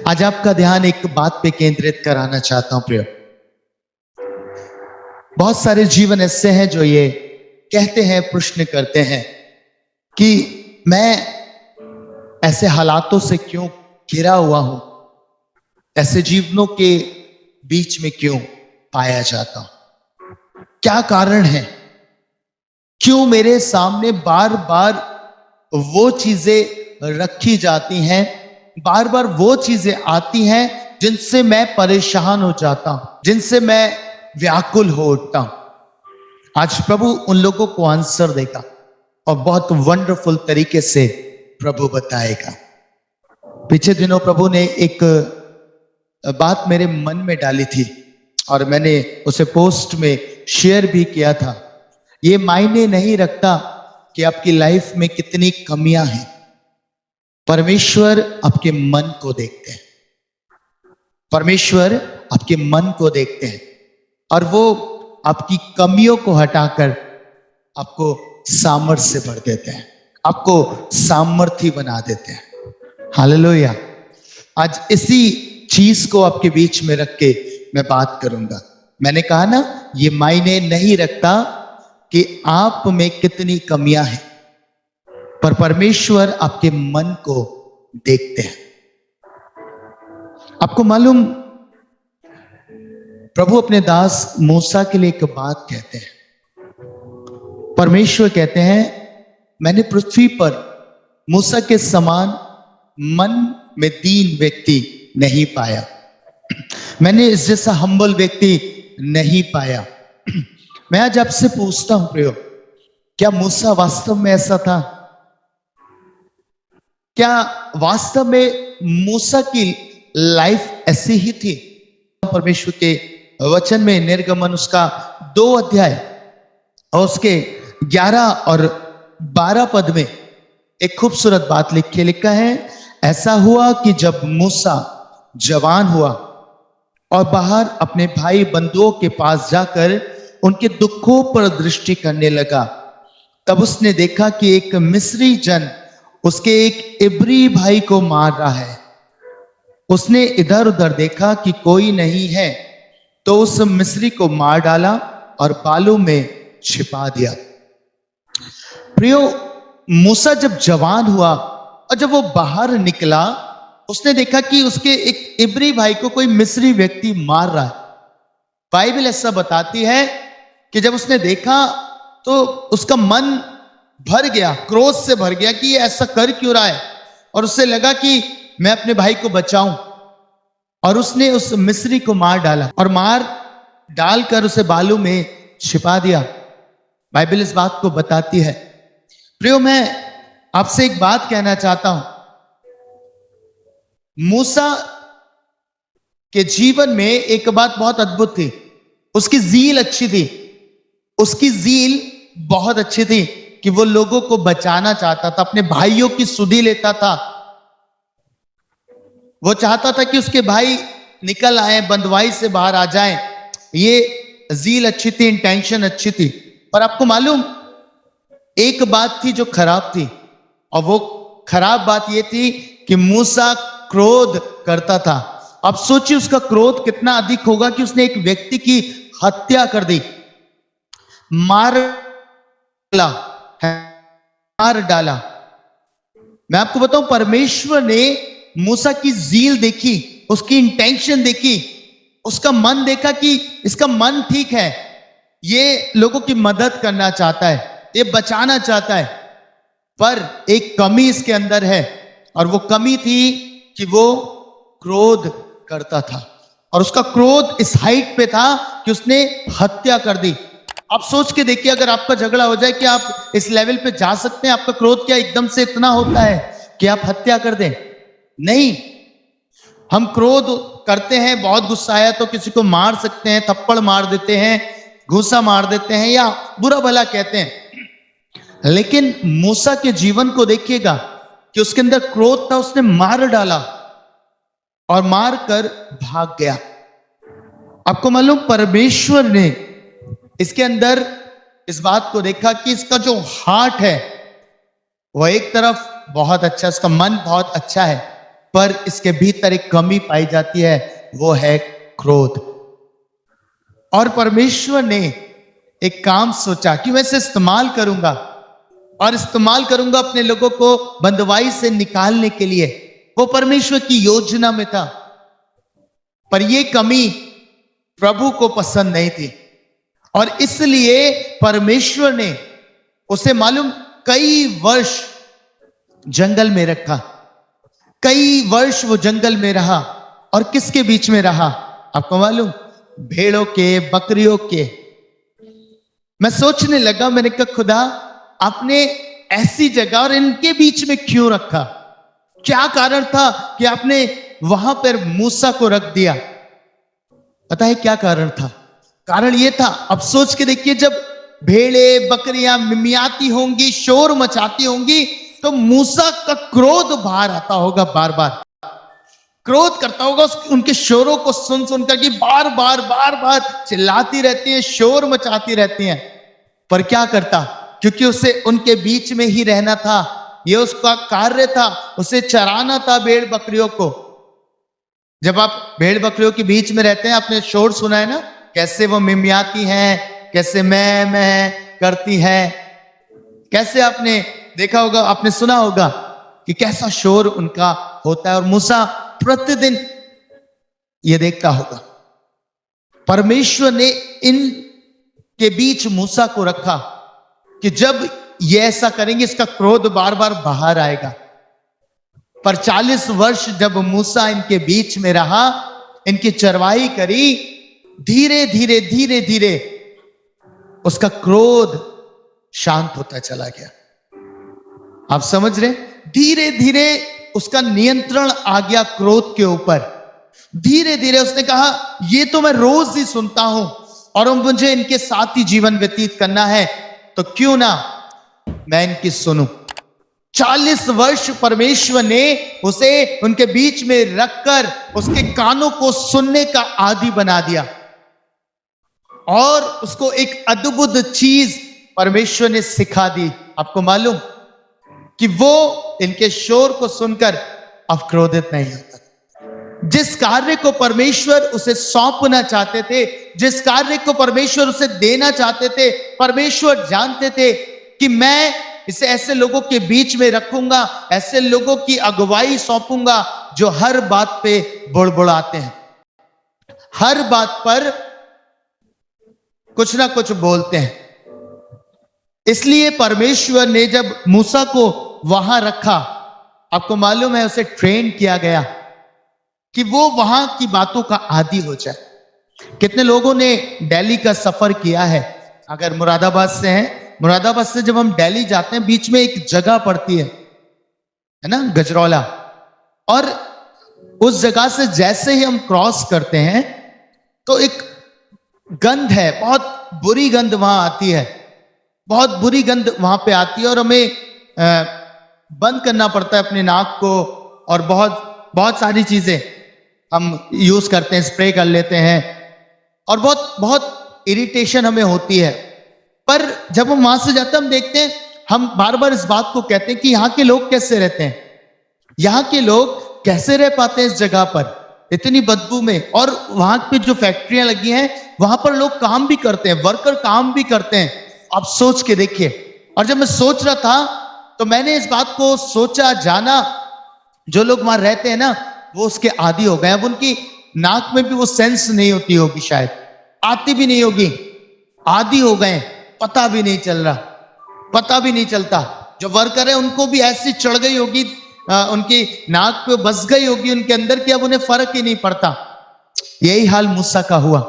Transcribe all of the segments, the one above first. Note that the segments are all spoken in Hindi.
आज आपका ध्यान एक बात पे केंद्रित कराना चाहता हूं प्रिय। बहुत सारे जीवन ऐसे हैं जो ये कहते हैं, प्रश्न करते हैं कि मैं ऐसे हालातों से क्यों घिरा हुआ हूं, ऐसे जीवनों के बीच में क्यों पाया जाता हूं, क्या कारण है, क्यों मेरे सामने बार बार वो चीजें रखी जाती हैं, बार बार वो चीजें आती हैं जिनसे मैं परेशान हो जाता हूं, जिनसे मैं व्याकुल हो उठता हूं। आज प्रभु उन लोगों को आंसर देगा और बहुत वंडरफुल तरीके से प्रभु बताएगा। पीछे दिनों प्रभु ने एक बात मेरे मन में डाली थी और मैंने उसे पोस्ट में शेयर भी किया था। ये मायने नहीं रखता कि आपकी लाइफ में कितनी कमियां हैं, परमेश्वर आपके मन को देखते हैं। परमेश्वर आपके मन को देखते हैं और वो आपकी कमियों को हटाकर आपको सामर्थ्य से भर देते हैं, आपको सामर्थ्य बना देते हैं। हालेलुया। आज इसी चीज को आपके बीच में रख के मैं बात करूंगा। मैंने कहा ना, ये मायने नहीं रखता कि आप में कितनी कमियां हैं, पर परमेश्वर आपके मन को देखते हैं। आपको मालूम, प्रभु अपने दास मूसा के लिए एक बात कहते हैं। परमेश्वर कहते हैं, मैंने पृथ्वी पर मूसा के समान मन में दीन व्यक्ति नहीं पाया, मैंने इस जैसा हम्बल व्यक्ति नहीं पाया। मैं आज आपसे पूछता हूं प्रियो, क्या मूसा वास्तव में ऐसा था? क्या वास्तव में मूसा की लाइफ ऐसी ही थी? परमेश्वर के वचन में निर्गमन उसका 2 अध्याय और उसके 11 और 12 पद में एक खूबसूरत बात लिखा है, ऐसा हुआ कि जब मूसा जवान हुआ और बाहर अपने भाई बंधुओं के पास जाकर उनके दुखों पर दृष्टि करने लगा, तब उसने देखा कि एक मिस्री जन उसके एक इब्री भाई को मार रहा है। उसने इधर उधर देखा कि कोई नहीं है, तो उस मिस्री को मार डाला और बालू में छिपा दिया। प्रियो, मूसा जब जवान हुआ और जब वो बाहर निकला, उसने देखा कि उसके एक इब्री भाई को कोई मिस्री व्यक्ति मार रहा है। बाइबल ऐसा बताती है कि जब उसने देखा तो उसका मन भर गया, क्रोध से भर गया कि ये ऐसा कर क्यों रहा है, और उससे लगा कि मैं अपने भाई को बचाऊं, और उसने उस मिस्री को मार डाला और मार डालकर उसे बालू में छिपा दिया। बाइबल इस बात को बताती है। प्रियो, मैं आपसे एक बात कहना चाहता हूं। मूसा के जीवन में एक बात बहुत अद्भुत थी, उसकी ज़ील अच्छी थी। उसकी ज़ील बहुत अच्छी थी कि वो लोगों को बचाना चाहता था, अपने भाइयों की सुधि लेता था। वो चाहता था कि उसके भाई निकल आए, बंधुआई से बाहर आ जाएं। ये ज़ील अच्छी थी, इंटेंशन अच्छी थी। पर आपको मालूम, एक बात थी जो खराब थी, और वो खराब बात ये थी कि मूसा क्रोध करता था। अब सोचिए उसका क्रोध कितना अधिक होगा कि उसने एक व्यक्ति की हत्या कर दी, मार डाला। मैं आपको बताऊं, परमेश्वर ने मूसा की ज़ील देखी, उसकी इंटेंशन देखी, उसका मन देखा कि इसका मन ठीक है, ये लोगों की मदद करना चाहता है, ये बचाना चाहता है, पर एक कमी इसके अंदर है, और वो कमी थी कि वो क्रोध करता था। और उसका क्रोध इस हाइट पे था कि उसने हत्या कर दी। आप सोच के देखिए, अगर आपका झगड़ा हो जाए, कि आप इस लेवल पे जा सकते हैं? आपका क्रोध क्या एकदम से इतना होता है कि आप हत्या कर दें? नहीं। हम क्रोध करते हैं, बहुत गुस्सा आया तो किसी को मार सकते हैं, थप्पड़ मार देते हैं, घूसा मार देते हैं, या बुरा भला कहते हैं। लेकिन मूसा के जीवन को देखिएगा कि उसके अंदर क्रोध था, उसने मार डाला और मार कर भाग गया। आपको मालूम, परमेश्वर ने इसके अंदर इस बात को देखा कि इसका जो हार्ट है वह एक तरफ बहुत अच्छा, इसका मन बहुत अच्छा है, पर इसके भीतर एक कमी पाई जाती है, वो है क्रोध। और परमेश्वर ने एक काम सोचा कि मैं इसे इस्तेमाल करूंगा और इस्तेमाल करूंगा अपने लोगों को बंदवाई से निकालने के लिए। वो परमेश्वर की योजना में था, पर यह कमी प्रभु को पसंद नहीं थी और इसलिए परमेश्वर ने उसे मालूम कई वर्ष जंगल में रखा। कई वर्ष वो जंगल में रहा और किसके बीच में रहा आपको मालूम? भेड़ों के, बकरियों के। मैं सोचने लगा, मैंने कहा खुदा आपने ऐसी जगह और इनके बीच में क्यों रखा? क्या कारण था कि आपने वहां पर मूसा को रख दिया? पता है क्या कारण था? कारण यह था, अब सोच के देखिए, जब भेड़े बकरियां मिमियाती होंगी, शोर मचाती होंगी, तो मूसा का क्रोध बाहर आता होगा, बार बार क्रोध करता होगा उनके शोरों को सुन सुनकर कि बार बार चिल्लाती रहती हैं, शोर मचाती रहती हैं। पर क्या करता? क्योंकि उसे उनके बीच में ही रहना था, यह उसका कार्य था, उसे चराना था भेड़ बकरियों को। जब आप भेड़ बकरियों के बीच में रहते हैं, आपने शोर सुना है ना, कैसे वो मिमियाती हैं, कैसे मैं करती हैं, कैसे आपने देखा होगा, आपने सुना होगा कि कैसा शोर उनका होता है। और मूसा प्रतिदिन ये देखता होगा। परमेश्वर ने इन के बीच मूसा को रखा कि जब ये ऐसा करेंगे, इसका क्रोध बार बार बाहर आएगा। पर 40 वर्ष जब मूसा इनके बीच में रहा, इनकी चरवाही करी, धीरे धीरे उसका क्रोध शांत होता चला गया। आप समझ रहे? धीरे धीरे उसका नियंत्रण आ गया क्रोध के ऊपर। धीरे धीरे उसने कहा, ये तो मैं रोज ही सुनता हूं और मुझे इनके साथ ही जीवन व्यतीत करना है, तो क्यों ना मैं इनकी सुनूं। 40 वर्ष परमेश्वर ने उसे उनके बीच में रखकर उसके कानों को सुनने का आदी बना दिया और उसको एक अद्भुत चीज परमेश्वर ने सिखा दी। आपको मालूम कि वो इनके शोर को सुनकर अब क्रोधित नहीं होता। जिस कार्य को परमेश्वर उसे सौंपना चाहते थे, जिस कार्य को परमेश्वर उसे देना चाहते थे, परमेश्वर जानते थे कि मैं इसे ऐसे लोगों के बीच में रखूंगा, ऐसे लोगों की अगुवाई सौंपूंगा जो हर बात पे बुड़बुड़ाते हैं, हर बात पर कुछ ना कुछ बोलते हैं। इसलिए परमेश्वर ने जब मूसा को वहां रखा, आपको मालूम है उसे ट्रेन किया गया कि वो वहां की बातों का आदी हो जाए। कितने लोगों ने दिल्ली का सफर किया है? अगर मुरादाबाद से हैं, मुरादाबाद से जब हम दिल्ली जाते हैं, बीच में एक जगह पड़ती है ना, गजरौला, और उस जगह से जैसे ही हम क्रॉस करते हैं तो एक गंध है, बहुत बुरी गंध वहां आती है, बहुत बुरी गंध वहां पे आती है और हमें बंद करना पड़ता है अपने नाक को और बहुत सारी चीजें हम यूज करते हैं, स्प्रे कर लेते हैं और बहुत इरिटेशन हमें होती है। पर जब हम वहां से जाते हैं, हम देखते हैं, हम बार बार इस बात को कहते हैं कि यहाँ के लोग कैसे रहते हैं, यहाँ के लोग कैसे रह पाते हैं इस जगह पर इतनी बदबू में। और वहां पे जो फैक्ट्रियां लगी हैं, वहां पर लोग काम भी करते हैं, वर्कर काम भी करते हैं। आप सोच के देखिए। और जब मैं सोच रहा था तो मैंने इस बात को सोचा, जाना, जो लोग वहां रहते हैं ना, वो उसके आदी हो गए। अब उनकी नाक में भी वो सेंस नहीं होती होगी, शायद आती भी नहीं होगी, आदी हो गए, पता भी नहीं चल रहा, पता भी नहीं चलता। जो वर्कर है उनको भी ऐसी चढ़ गई होगी, उनकी नाक पे बस गई होगी उनके अंदर कि अब उन्हें फर्क ही नहीं पड़ता। यही हाल मूसा का हुआ।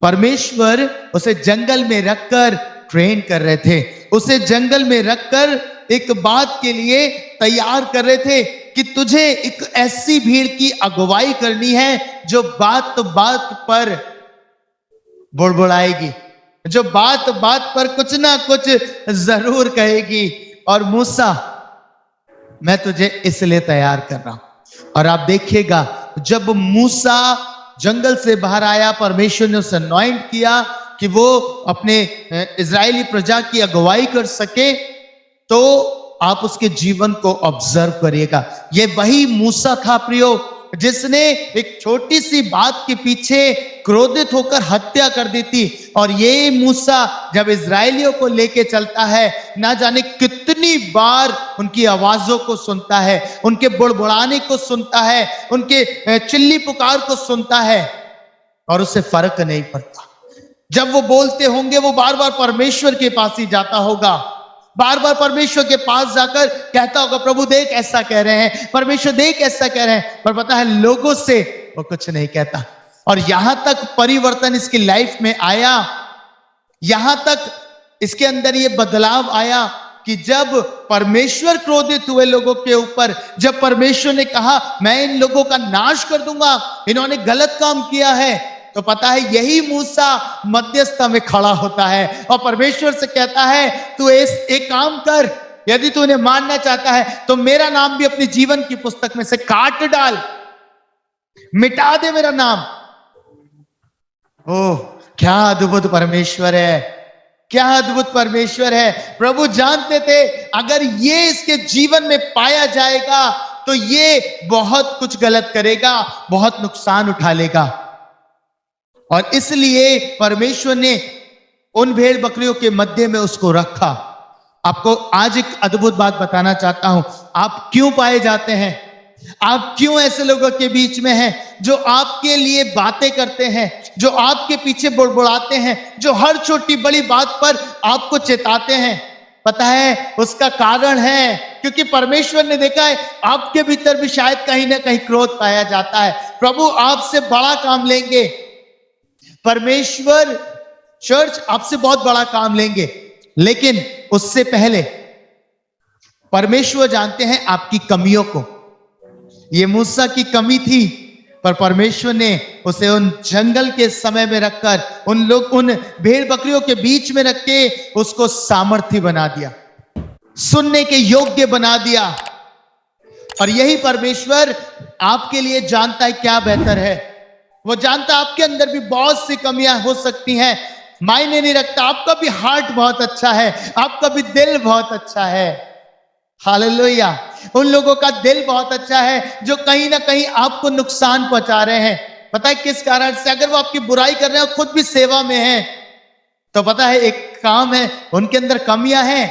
परमेश्वर उसे जंगल में रखकर ट्रेन कर रहे थे, उसे जंगल में रखकर एक बात के लिए तैयार कर रहे थे कि तुझे एक ऐसी भीड़ की अगुवाई करनी है जो बात बात पर बुड़बुड़ाएगी, जो बात बात पर कुछ ना कुछ जरूर कहेगी। और मूसा, मैं तुझे इसलिए तैयार कर रहा हूं। और आप देखिएगा, जब मूसा जंगल से बाहर आया, परमेश्वर ने उसे अनॉइंट किया कि वो अपने इजरायली प्रजा की अगुवाई कर सके, तो आप उसके जीवन को ऑब्जर्व करिएगा। ये वही मूसा था प्रियो, जिसने एक छोटी सी बात के पीछे क्रोधित होकर हत्या कर दी थी। और ये मूसा जब इजरायलियों को लेके चलता है, ना जाने कितनी बार उनकी आवाजों को सुनता है, उनके बुड़बुड़ाने को सुनता है, उनके चिल्ली पुकार को सुनता है, और उससे फर्क नहीं पड़ता। जब वो बोलते होंगे, वो बार बार परमेश्वर के पास ही जाता होगा, बार बार परमेश्वर के पास जाकर कहता होगा, प्रभु देख ऐसा कह रहे हैं, परमेश्वर देख ऐसा कह रहे हैं। पर पता है, लोगों से वो कुछ नहीं कहता। और यहां तक परिवर्तन इसकी लाइफ में आया, यहां तक इसके अंदर ये बदलाव आया कि जब परमेश्वर क्रोधित हुए लोगों के ऊपर, जब परमेश्वर ने कहा मैं इन लोगों का नाश कर दूंगा, इन्होंने गलत काम किया है, तो पता है यही मूसा मध्यस्थ में खड़ा होता है और परमेश्वर से कहता है, तू एक काम कर, यदि तू उन्हें मानना चाहता है तो मेरा नाम भी अपनी जीवन की पुस्तक में से काट डाल, मिटा दे मेरा नाम। ओह, क्या अद्भुत परमेश्वर है, क्या अद्भुत परमेश्वर है। प्रभु जानते थे अगर ये इसके जीवन में पाया जाएगा तो ये बहुत कुछ गलत करेगा, बहुत नुकसान उठा लेगा। और इसलिए परमेश्वर ने उन भेड़ बकरियों के मध्य में उसको रखा। आपको आज एक अद्भुत बात बताना चाहता हूं। आप क्यों पाए जाते हैं, आप क्यों ऐसे लोगों के बीच में हैं जो आपके लिए बातें करते हैं, जो आपके पीछे बुड़बुड़ाते हैं, जो हर छोटी बड़ी बात पर आपको चेताते हैं। पता है उसका कारण है क्योंकि परमेश्वर ने देखा है आपके भीतर भी शायद कहीं ना कहीं क्रोध पाया जाता है। प्रभु आपसे बड़ा काम लेंगे, परमेश्वर चर्च आपसे बहुत बड़ा काम लेंगे, लेकिन उससे पहले परमेश्वर जानते हैं आपकी कमियों को। ये मूसा की कमी थी, पर परमेश्वर ने उसे उन जंगल के समय में रखकर, उन भेड़ बकरियों के बीच में रख के उसको सामर्थ्य बना दिया, सुनने के योग्य बना दिया। और यही परमेश्वर आपके लिए जानता है क्या बेहतर है। वो जानता है आपके अंदर भी बहुत सी कमियां हो सकती हैं, मायने नहीं रखता। आपका भी हार्ट बहुत अच्छा है, आपका भी दिल बहुत अच्छा है। हालेलुया। उन लोगों का दिल बहुत अच्छा है जो कहीं ना कहीं आपको नुकसान पहुंचा रहे हैं। पता है किस कारण से? अगर वो आपकी बुराई कर रहे हैं, खुद भी सेवा में है, तो पता है एक काम है, उनके अंदर कमियां हैं।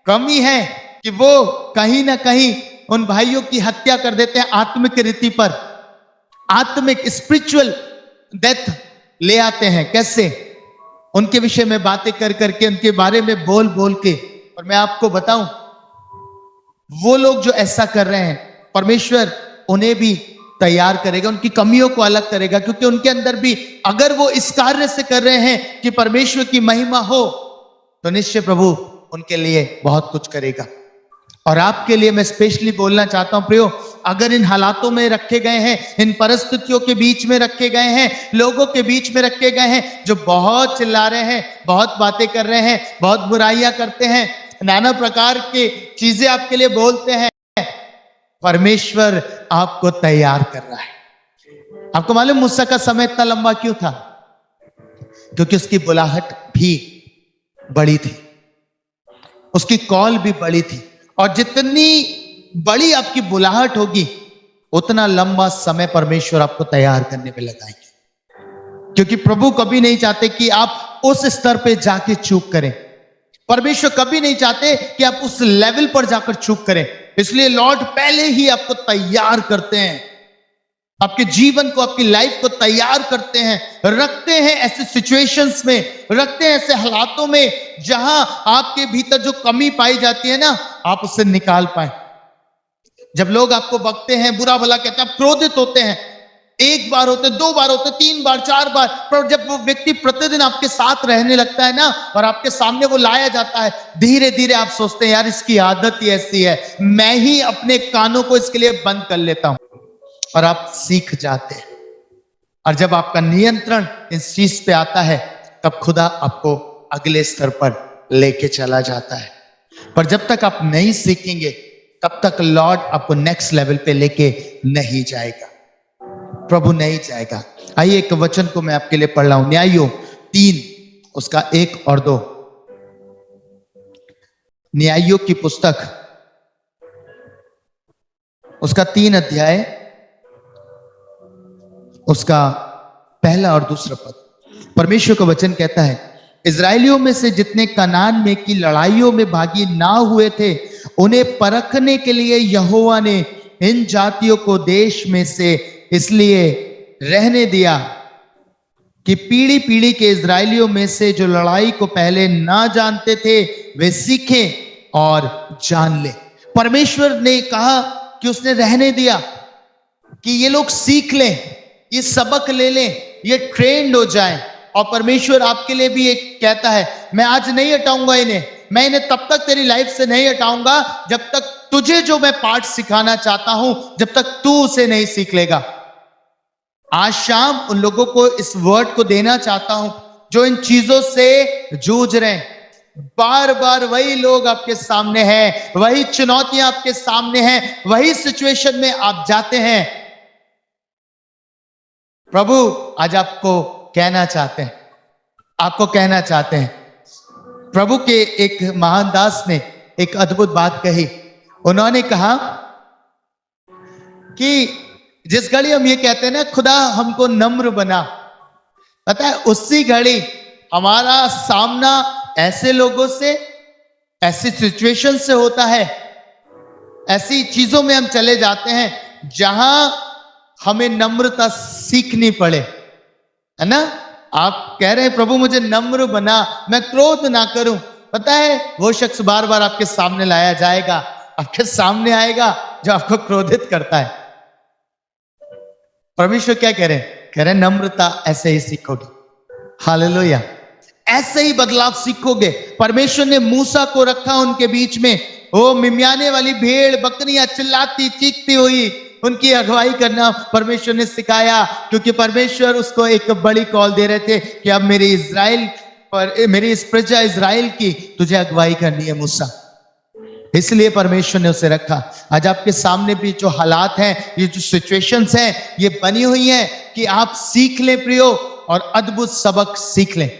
कमी है कि वो कहीं ना कहीं उन भाइयों की हत्या कर देते हैं, आत्मिक रीति पर, आत्मिक स्पिरिचुअल डेथ ले आते हैं। कैसे? उनके विषय में बातें कर करके, उनके बारे में बोल बोल के। और मैं आपको बताऊं, वो लोग जो ऐसा कर रहे हैं, परमेश्वर उन्हें भी तैयार करेगा, उनकी कमियों को अलग करेगा, क्योंकि उनके अंदर भी अगर वो इस कार्य से कर रहे हैं कि परमेश्वर की महिमा हो, तो निश्चय प्रभु उनके लिए बहुत कुछ करेगा। और आपके लिए मैं स्पेशली बोलना चाहता हूं प्रियो, अगर इन हालातों में रखे गए हैं, इन परिस्थितियों के बीच में रखे गए हैं, लोगों के बीच में रखे गए हैं जो बहुत चिल्ला रहे हैं, बहुत बातें कर रहे हैं, बहुत बुराइयां करते हैं, नाना प्रकार की चीजें आपके लिए बोलते हैं, परमेश्वर आपको तैयार कर रहा है। आपको मालूम मूसा का समय इतना लंबा क्यों था? क्योंकि उसकी बुलाहट भी बड़ी थी, उसकी कॉल भी बड़ी थी। और जितनी बड़ी आपकी बुलाहट होगी, उतना लंबा समय परमेश्वर आपको तैयार करने में लगाएंगे। क्योंकि प्रभु कभी नहीं चाहते कि आप उस स्तर पे जाके चूक करें। परमेश्वर कभी नहीं चाहते कि आप उस लेवल पर जाकर चूक करें। इसलिए लॉर्ड पहले ही आपको तैयार करते हैं, आपके जीवन को, आपकी लाइफ को तैयार करते हैं, रखते हैं ऐसे सिचुएशंस में, रखते हैं ऐसे हालातों में जहां आपके भीतर जो कमी पाई जाती है ना, आप उससे निकाल पाए। जब लोग आपको बकते हैं, बुरा भला कहते हैं, आप क्रोधित होते हैं, एक बार होते, दो बार होते, तीन बार, चार बार, पर जब वो व्यक्ति प्रतिदिन आपके साथ रहने लगता है ना, और आपके सामने वो लाया जाता है, धीरे धीरे आप सोचते हैं यार इसकी आदत ही ऐसी है, मैं ही अपने कानों को इसके लिए बंद कर लेता हूं। और आप सीख जाते हैं। और जब आपका नियंत्रण इस चीज पे आता है, तब खुदा आपको अगले स्तर पर लेके चला जाता है। पर जब तक आप नहीं सीखेंगे, तब तक लॉर्ड आपको नेक्स्ट लेवल पे लेके नहीं जाएगा, प्रभु नहीं जाएगा। आइए एक वचन को मैं आपके लिए पढ़ रहा हूं, न्यायों 3 उसका 1 और 2। न्यायों की पुस्तक उसका 3 अध्याय, उसका पहला और दूसरा पद। परमेश्वर का वचन कहता है, इजराइलियों में से जितने कनान में की लड़ाइयों में भागी ना हुए थे, उन्हें परखने के लिए यहोवा ने इन जातियों को देश में से इसलिए रहने दिया कि पीढ़ी पीढ़ी के इजराइलियों में से जो लड़ाई को पहले ना जानते थे वे सीखें और जान ले। परमेश्वर ने कहा कि उसने रहने दिया कि ये लोग सीख लें, ये सबक ले लें, ये ट्रेंड हो जाएं। और परमेश्वर आपके लिए भी एक कहता है, मैं आज नहीं हटाऊंगा इन्हें, मैं इन्हें तब तक तेरी लाइफ से नहीं हटाऊंगा जब तक तुझे जो मैं पाठ सिखाना चाहता हूं, जब तक तू उसे नहीं सीख लेगा। आज शाम उन लोगों को इस वर्ड को देना चाहता हूं जो इन चीजों से जूझ रहे हैं। बार बार वही लोग आपके सामने हैं, वही चुनौतियां आपके सामने हैं, वही सिचुएशन में आप जाते हैं। प्रभु आज आपको कहना चाहते हैं, आपको कहना चाहते हैं। प्रभु के एक महान दास ने एक अद्भुत बात कही। उन्होंने कहा कि जिस घड़ी हम ये कहते हैं ना, खुदा हमको नम्र बना, पता है उसी घड़ी हमारा सामना ऐसे लोगों से, ऐसी सिचुएशन से होता है, ऐसी चीजों में हम चले जाते हैं जहां हमें नम्रता सीखनी पड़े, है ना। आप कह रहे हैं प्रभु मुझे नम्र बना, मैं क्रोध ना करूं। पता है वो शख्स बार बार आपके सामने लाया जाएगा, आपके सामने आएगा जो आपको क्रोधित करता है। परमेश्वर क्या कह रहे हैं? कह रहे हैं नम्रता ऐसे ही सीखोगे। हालेलुया, ऐसे ही बदलाव सीखोगे। परमेश्वर ने मूसा को रखा उनके बीच में, वो मिमियाने वाली भेड़ बकरियां चिल्लाती चीखती हुई उनकी अगुवाई करना परमेश्वर ने सिखाया, क्योंकि परमेश्वर उसको एक बड़ी कॉल दे रहे थे कि अब मेरी इजराइल पर, मेरी इस प्रजा इजराइल की तुझे अगुवाई करनी है मूसा। इसलिए परमेश्वर ने उसे रखा। आज आपके सामने भी जो हालात हैं, ये जो सिचुएशंस हैं, ये बनी हुई हैं कि आप सीख लें प्रियो, और अद्भुत सबक सीख लें।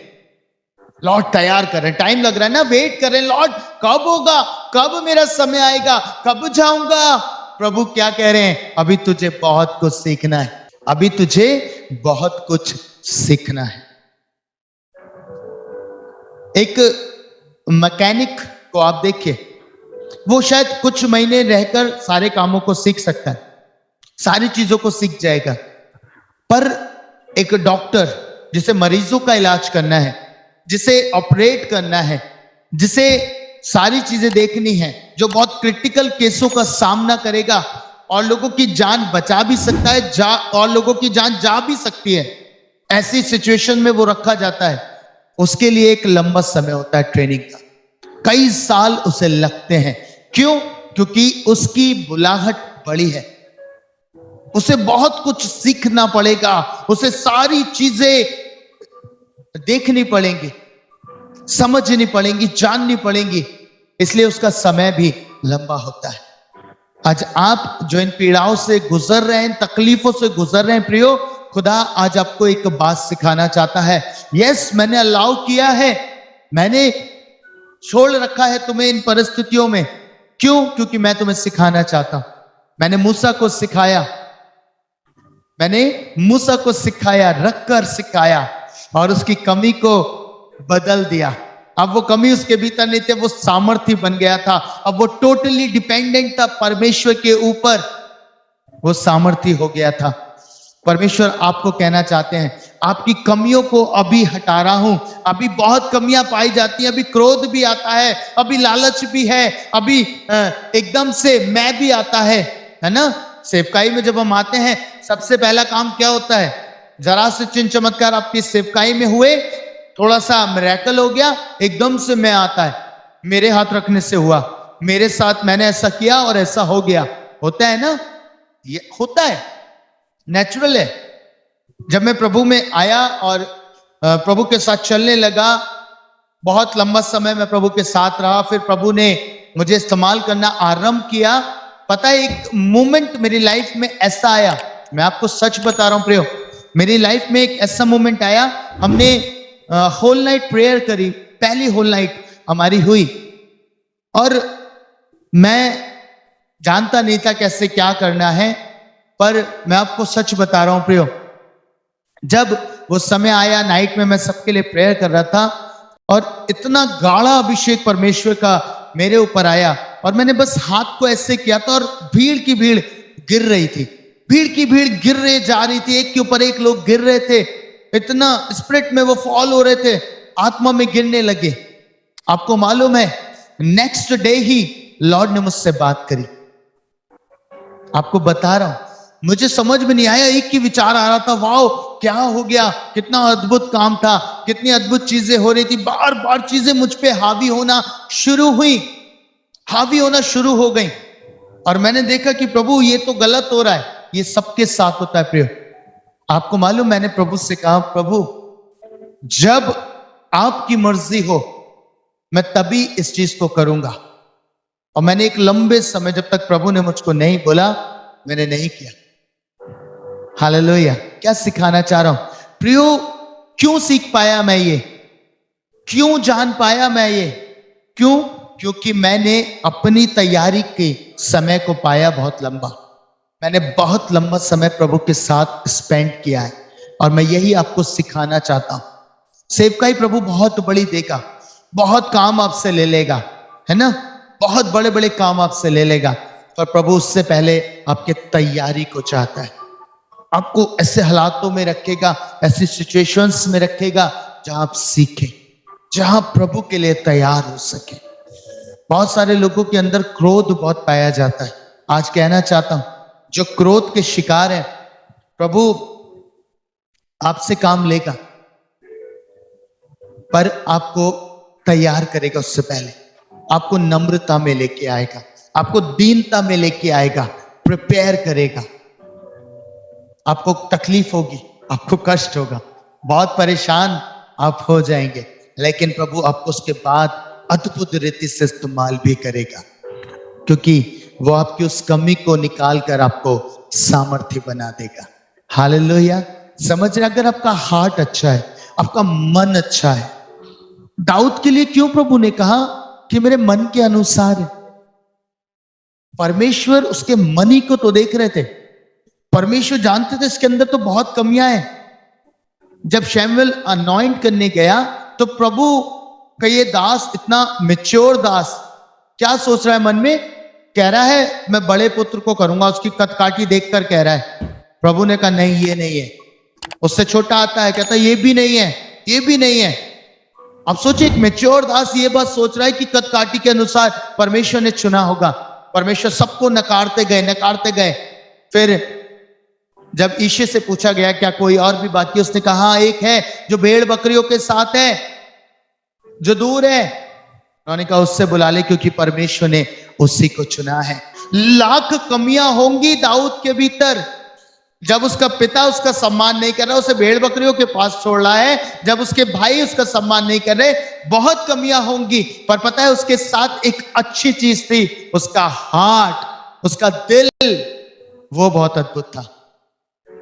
लॉर्ड तैयार कर रहे हैं, टाइम लग रहा है ना, वेट कर रहे हैं, लॉर्ड कब होगा, कब मेरा समय आएगा, कब जाऊंगा। प्रभु क्या कह रहे हैं? अभी तुझे बहुत कुछ सीखना है, अभी तुझे बहुत कुछ सीखना है। एक मैकेनिक को आप देखिए, वो शायद कुछ महीने रहकर सारे कामों को सीख सकता है, सारी चीजों को सीख जाएगा। पर एक डॉक्टर जिसे मरीजों का इलाज करना है, जिसे ऑपरेट करना है, जिसे सारी चीजें देखनी है, जो बहुत क्रिटिकल केसों का सामना करेगा और लोगों की जान बचा भी सकता है, और लोगों की जान जा भी सकती है, ऐसी सिचुएशन में वो रखा जाता है। उसके लिए एक लंबा समय होता है ट्रेनिंग का, कई साल उसे लगते हैं। क्यों? क्योंकि उसकी बुलाहट बड़ी है, उसे बहुत कुछ सीखना पड़ेगा, उसे सारी चीजें देखनी पड़ेंगी, समझनी पड़ेंगी, जाननी पड़ेंगी, इसलिए उसका समय भी लंबा होता है। आज आप जो इन पीड़ाओं से गुजर रहे हैं, तकलीफों से गुजर रहे हैं प्रियो, खुदा आज आपको एक बात सिखाना चाहता है। यस, मैंने अलाउ किया है, मैंने छोड़ रखा है तुम्हें इन परिस्थितियों में। क्यों? क्योंकि मैं तुम्हें सिखाना चाहता हूं। मैंने मूसा को सिखाया, मैंने मूसा को सिखाया, रखकर सिखाया, और उसकी कमी को बदल दिया। अब वो कमी उसके भीतर नहीं थे, वो सामर्थ्य बन गया था। अब वो टोटली डिपेंडेंट था परमेश्वर के ऊपर, वो सामर्थ्य हो गया था। परमेश्वर आपको कहना चाहते हैं, आपकी कमियों को अभी हटा रहा हूं। अभी बहुत कमियां पाई जाती हैं, अभी क्रोध भी आता है, अभी लालच भी है, अभी एकदम से मैं भी आता है ना। सेवकाई में जब हम आते हैं, सबसे पहला काम क्या होता है? जरा से चिन्ह चमत्कार आपकी सेवकाई में हुए, थोड़ा सा मिरेकल हो गया, एकदम से मैं आता है, मेरे हाथ रखने से हुआ, मेरे साथ मैंने ऐसा किया और ऐसा हो गया। होता है ना, ये होता है, नेचुरल है। जब मैं प्रभु में आया और प्रभु के साथ चलने लगा, बहुत लंबा समय मैं प्रभु के साथ रहा, फिर प्रभु ने मुझे इस्तेमाल करना आरंभ किया। पता है, एक मोमेंट मेरी लाइफ में ऐसा आया, मैं आपको सच बता रहा हूं प्रियो, मेरी लाइफ में एक ऐसा मोमेंट आया। हमने होल नाइट प्रेयर करी, पहली होल नाइट हमारी हुई, और मैं जानता नहीं था कैसे क्या करना है, पर मैं आपको सच बता रहा हूं प्रियो, जब वो समय आया, नाइट में मैं सबके लिए प्रेयर कर रहा था और इतना गाढ़ा अभिषेक परमेश्वर का मेरे ऊपर आया और मैंने बस हाथ को ऐसे किया था और भीड़ की भीड़ गिर रही थी, भीड़ की भीड़ गिर रही जा रही थी, एक के ऊपर एक लोग गिर रहे थे, इतना स्पिरिट में वो फॉल हो रहे थे, आत्मा में गिरने लगे। आपको मालूम है नेक्स्ट डे ही लॉर्ड ने मुझसे बात करी। आपको बता रहा हूं, मुझे समझ में नहीं आया, एक ही विचार आ रहा था, वाओ क्या हो गया, कितना अद्भुत काम था, कितनी अद्भुत चीजें हो रही थी, बार बार चीजें मुझ पे हावी होना शुरू हुई, हावी होना शुरू हो गई। और मैंने देखा कि प्रभु ये तो गलत हो रहा है, ये सबके साथ होता है प्रिय। आपको मालूम, मैंने प्रभु से कहा, प्रभु जब आपकी मर्जी हो मैं तभी इस चीज को करूंगा। और मैंने एक लंबे समय, जब तक प्रभु ने मुझको नहीं बोला, मैंने नहीं किया। हालेलुया। क्या सिखाना चाह रहा हूं प्रियो, क्यों सीख पाया मैं ये, क्यों जान पाया मैं ये, क्यों? क्योंकि मैंने अपनी तैयारी के समय को पाया बहुत लंबा, मैंने बहुत लंबा समय प्रभु के साथ स्पेंड किया है और मैं यही आपको सिखाना चाहता हूं। सेवकाई प्रभु बहुत बड़ी देगा, बहुत काम आपसे ले लेगा, है ना, बहुत बड़े बड़े काम आपसे ले लेगा, पर प्रभु उससे पहले आपके तैयारी को चाहता है। आपको ऐसे हालातों में रखेगा, ऐसी सिचुएशंस में रखेगा जहां आप सीखें, जहां प्रभु के लिए तैयार हो सके। बहुत सारे लोगों के अंदर क्रोध बहुत पाया जाता है। आज कहना चाहता हूं, जो क्रोध के शिकार है, प्रभु आपसे काम लेगा, पर आपको तैयार करेगा। उससे पहले आपको नम्रता में लेके आएगा, आपको दीनता में लेके आएगा, प्रिपेयर करेगा। आपको तकलीफ होगी, आपको कष्ट होगा, बहुत परेशान आप हो जाएंगे, लेकिन प्रभु आपको उसके बाद अद्भुत रीति से इस्तेमाल भी करेगा, क्योंकि वो आपकी उस कमी को निकाल कर आपको सामर्थ्य बना देगा। हालेलुया। समझ रहे? अगर आपका हार्ट अच्छा है, आपका मन अच्छा है, दाऊद के लिए क्यों प्रभु ने कहा कि मेरे मन के अनुसार है? परमेश्वर उसके मन ही को तो देख रहे थे, परमेश्वर जानते थे इसके अंदर तो बहुत कमियां हैं। जब शैमुएल अनॉइंट करने गया तो प्रभु का ये दास, इतना मैच्योर दास, क्या सोच रहा है मन में? कह रहा है मैं बड़े पुत्र को करूंगा, उसकी कदकाठी देखकर कह रहा है। प्रभु ने कहा नहीं, ये नहीं है। उससे छोटा आता है, कहता है ये भी नहीं है, ये भी नहीं है। अब सोचिए, एक मैच्योर दास ये बात सोच रहा है कि कदकाठी के अनुसार परमेश्वर ने चुना होगा। परमेश्वर सबको नकारते गए, नकारते गए। फिर जब ईशे से पूछा गया क्या कोई और भी बाकी, उसने कहा हाँ, एक है जो भेड़ बकरियों के साथ है, जो दूर है। उन्होंने कहा उससे बुला ले, क्योंकि परमेश्वर ने उसी को चुना है। लाख कमियां होंगी दाऊद के भीतर, जब उसका पिता उसका सम्मान नहीं कर रहा, उसे भेड़ बकरियों के पास छोड़ रहा है, जब उसके भाई उसका सम्मान नहीं कर रहे, बहुत कमियां होंगी। पर पता है उसके साथ एक अच्छी चीज थी, उसका हार्ट, उसका दिल, वो बहुत अद्भुत था।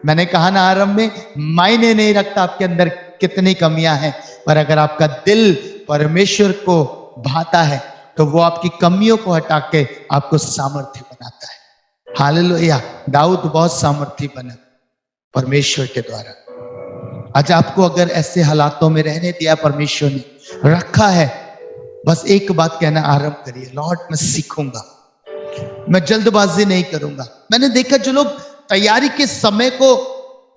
मैंने कहा ना आरंभ में, मायने नहीं रखता आपके अंदर कितनी कमियां हैं, पर अगर आपका दिल परमेश्वर को भाता है तो वो आपकी कमियों को हटा के आपको सामर्थ्य बनाता है। हालेलुया। दाऊद बहुत सामर्थ्य बना परमेश्वर के द्वारा। आज आपको अगर ऐसे हालातों में रहने दिया, परमेश्वर ने रखा है, बस एक बात कहना आरंभ करिए, लॉर्ड मैं सीखूंगा, मैं जल्दबाजी नहीं करूंगा। मैंने देखा जो लोग तैयारी के समय को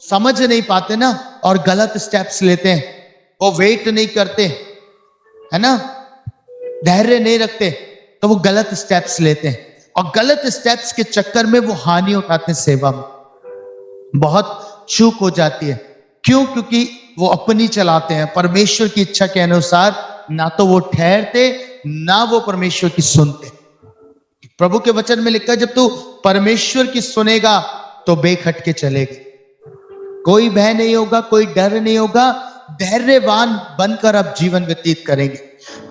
समझ नहीं पाते ना, और गलत स्टेप्स लेते हैं, वो वेट नहीं करते, है ना, धैर्य नहीं रखते, तो वो गलत स्टेप्स लेते हैं, और गलत स्टेप्स के चक्कर में वो हानि उठाते हैं, सेवा में बहुत चूक हो जाती है। क्यों? क्योंकि वो अपनी चलाते हैं, परमेश्वर की इच्छा के अनुसार ना तो वो ठहरते, ना वो परमेश्वर की सुनते। प्रभु के वचन में लिखा है, जब तू परमेश्वर की सुनेगा तो बेखटके चलेगा, कोई भय नहीं होगा, कोई डर नहीं होगा, धैर्यवान बनकर आप जीवन व्यतीत करेंगे।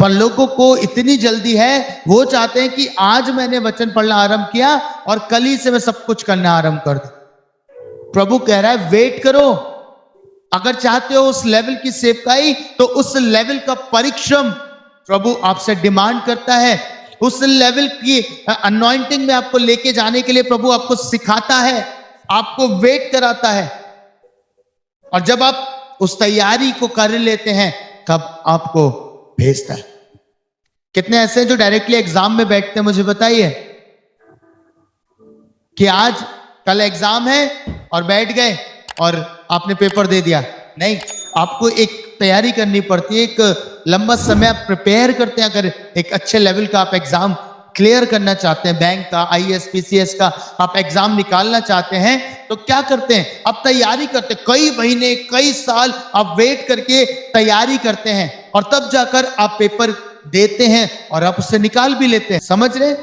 पर लोगों को इतनी जल्दी है, वो चाहते हैं कि आज मैंने वचन पढ़ना आरंभ किया और कल ही से मैं सब कुछ करना आरंभ कर दूं। प्रभु कह रहा है वेट करो। अगर चाहते हो उस लेवल की सेवकाई, तो उस लेवल का परिश्रम प्रभु आपसे डिमांड करता है, उस लेवल की अनॉइंटिंग में आपको लेके जाने के लिए प्रभु आपको सिखाता है, आपको वेट कराता है। और जब आप उस तैयारी को कर लेते हैं तब आपको भेजता है। कितने ऐसे हैं जो डायरेक्टली एग्जाम में बैठते हैं? मुझे बताइए कि आज कल एग्जाम है और बैठ गए और आपने पेपर दे दिया। नहीं, आपको एक तैयारी करनी पड़ती है, एक लंबा समय आप प्रिपेयर करते हैं। अगर एक अच्छे लेवल का आप एग्जाम क्लियर करना चाहते हैं, बैंक का, आईएएस पीसीएस का आप एग्जाम निकालना चाहते हैं, तो क्या करते हैं? आप तैयारी करते हैं, कई महीने कई साल आप वेट करके तैयारी करते हैं और तब जाकर आप पेपर देते हैं और आप उसे निकाल भी लेते हैं। समझ रहे?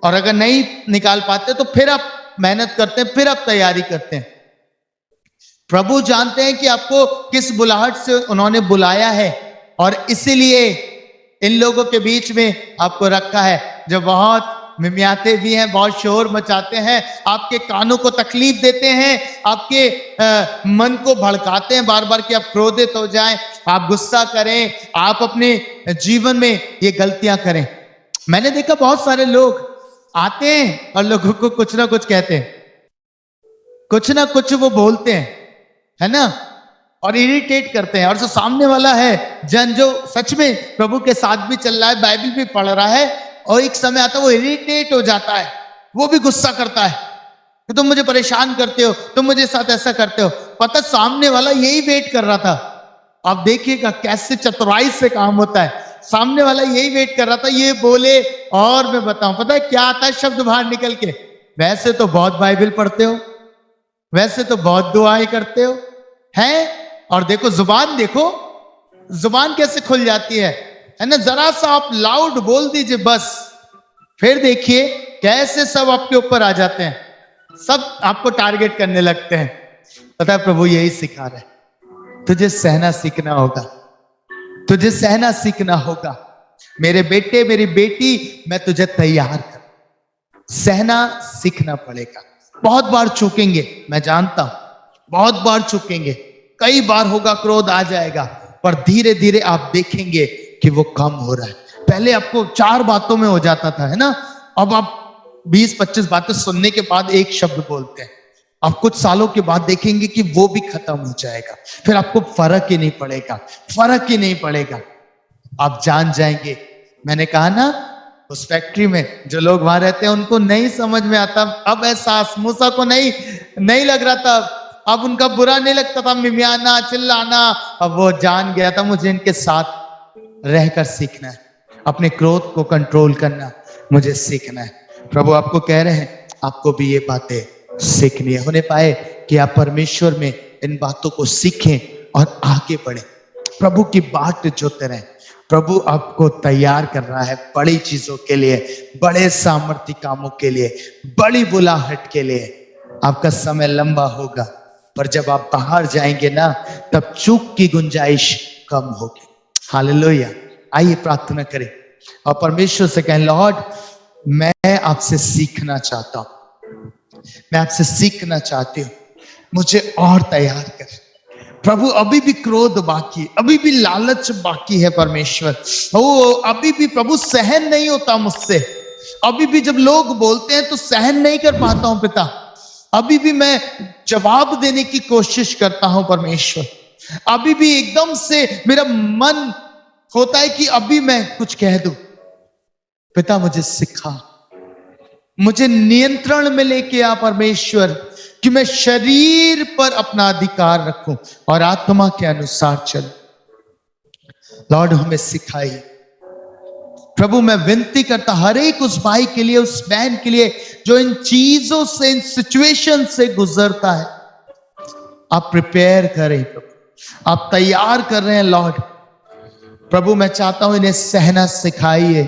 और अगर नहीं निकाल पाते तो फिर आप मेहनत करते हैं, फिर आप तैयारी करते हैं। प्रभु जानते हैं कि आपको किस बुलाहट से उन्होंने बुलाया है और इसीलिए इन लोगों के बीच में आपको रखा है जो बहुत मिमियाते भी हैं, बहुत शोर मचाते हैं, आपके कानों को तकलीफ देते हैं, आपके मन को भड़काते हैं बार बार कि आप क्रोधित हो जाएं, आप गुस्सा करें, आप अपने जीवन में ये गलतियां करें। मैंने देखा बहुत सारे लोग आते हैं और लोगों को कुछ ना कुछ कहते हैं, कुछ ना कुछ वो बोलते हैं, है ना, और इरिटेट करते हैं। और जो सामने वाला है जन, जो सच में प्रभु के साथ भी चल रहा है, बाइबल भी पढ़ रहा है, और एक समय आता है वो इरिटेट हो जाता है, वो भी गुस्सा करता है कि तुम मुझे परेशान करते हो, तुम मुझे साथ ऐसा करते हो। पता सामने वाला यही वेट कर रहा था। आप देखिएगा कैसे चतुराई से काम होता है। सामने वाला यही वेट कर रहा था ये बोले और मैं बताऊं। पता है क्या आता है शब्द बाहर निकल के? वैसे तो बहुत बाइबल पढ़ते हो, वैसे तो बहुत दुआएं करते हो, हैं? और देखो जुबान, देखो जुबान कैसे खुल जाती है ना। जरा सा आप लाउड बोल दीजिए बस, फिर देखिए कैसे सब आपके ऊपर आ जाते हैं, सब आपको टारगेट करने लगते हैं। पता है प्रभु यही सिखा रहे, तुझे सहना सीखना होगा, तुझे सहना सीखना होगा मेरे बेटे, मेरी बेटी, मैं तुझे तैयार कर, सहना सीखना पड़ेगा। बहुत बार चूकेंगे, मैं जानता हूं, बहुत बार चूकेंगे, कई बार होगा, क्रोध आ जाएगा, पर धीरे धीरे आप देखेंगे कि वो कम हो रहा है। पहले आपको 4 बातों में हो जाता था, है ना, अब आप 20-25 बातें सुनने के बाद एक शब्द बोलते हैं। आप कुछ सालों के बाद देखेंगे कि वो भी खत्म हो जाएगा, फिर आपको फर्क ही नहीं पड़ेगा, फर्क ही नहीं पड़ेगा। आप जान जाएंगे। मैंने कहा ना, उस फैक्ट्री में जो लोग वहां रहते हैं उनको नहीं समझ में आता अब एहसास, मूसा को नहीं लग रहा था, अब उनका बुरा नहीं लगता था मिमियाना, चिल्लाना। अब वो जान गया था मुझे इनके साथ रहकर सीखना है, अपने क्रोध को कंट्रोल करना मुझे सीखना है। प्रभु आपको कह रहे हैं आपको भी ये बातें सीखनी है, होने पाए कि आप परमेश्वर में इन बातों को सीखें और आगे बढ़ें, प्रभु की बात जोते रहें। प्रभु आपको तैयार कर रहा है बड़ी चीजों के लिए, बड़े सामर्थ्य कामों के लिए, बड़ी बुलाहट के लिए। आपका समय लंबा होगा, पर जब आप बाहर जाएंगे ना, तब चूक की गुंजाइश कम होगी। हालेलुया। आइए प्रार्थना करें और परमेश्वर से कहें, लॉर्ड मैं आपसे सीखना चाहता हूं, मैं आपसे सीखना चाहती हूं, मुझे और तैयार कर। प्रभु अभी भी क्रोध बाकी, अभी भी लालच बाकी है परमेश्वर। ओ अभी भी प्रभु सहन नहीं होता मुझसे, अभी भी जब लोग बोलते हैं तो सहन नहीं कर पाता हूं पिता, अभी भी मैं जवाब देने की कोशिश करता हूं परमेश्वर, अभी भी एकदम से मेरा मन होता है कि अभी मैं कुछ कह दूं। पिता मुझे सिखा, मुझे नियंत्रण में लेके आ परमेश्वर, कि मैं शरीर पर अपना अधिकार रखूं और आत्मा के अनुसार चलूं। लॉर्ड हमें सिखाइए प्रभु। मैं विनती करता हर एक उस भाई के लिए, उस बहन के लिए जो इन चीजों से, इन सिचुएशन से गुजरता है, आप प्रिपेयर करें प्रभु, आप तैयार कर रहे हैं लॉर्ड। प्रभु मैं चाहता हूं इन्हें सहना सिखाइए।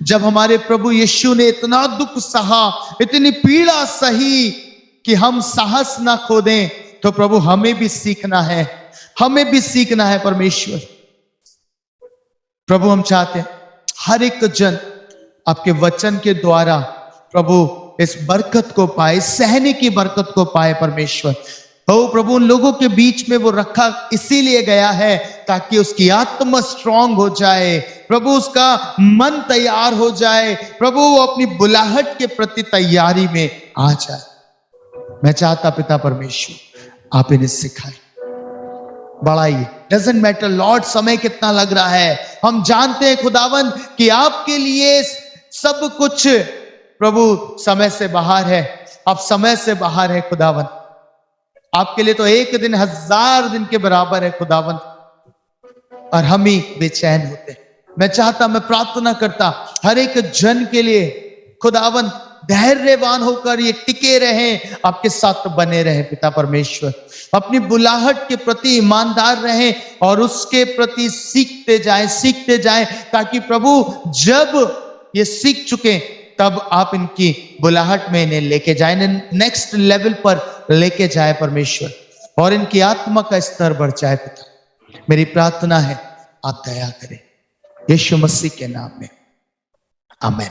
जब हमारे प्रभु यीशु ने इतना दुख सहा, इतनी पीड़ा सही कि हम साहस ना खो दें, तो प्रभु हमें भी सीखना है, हमें भी सीखना है परमेश्वर। प्रभु हम चाहते हैं हर एक जन आपके वचन के द्वारा प्रभु इस बरकत को पाए, सहने की बरकत को पाए परमेश्वर। ओ प्रभु, उन लोगों के बीच में वो रखा इसीलिए गया है ताकि उसकी आत्मा स्ट्रांग हो जाए प्रभु, उसका मन तैयार हो जाए प्रभु, वो अपनी बुलाहट के प्रति तैयारी में आ जाए। मैं चाहता पिता परमेश्वर आप इन्हें सिखाएं, बढ़ाइए। डजेंट मैटर लॉर्ड समय कितना लग रहा है, हम जानते हैं खुदावन कि आपके लिए सब कुछ प्रभु समय से बाहर है। आप समय से बाहर है खुदावन, आपके लिए तो एक दिन 1000 दिन के बराबर है खुदावन, और हम ही बेचैन होते हैं। मैं चाहता, मैं प्रार्थना करता हर एक जन के लिए खुदावन धैर्यवान होकर ये टिके रहें, आपके साथ बने रहें पिता परमेश्वर, अपनी बुलाहट के प्रति ईमानदार रहें और उसके प्रति सीखते जाएं ताकि प्रभु जब ये सीख चुके तब आप इनकी बुलाहट में इन्हें लेके जाए, नेक्स्ट लेवल पर लेके जाए परमेश्वर, और इनकी आत्मा का स्तर बढ़ जाए पिता। मेरी प्रार्थना है आप दया करें यीशु मसीह के नाम में, आमीन।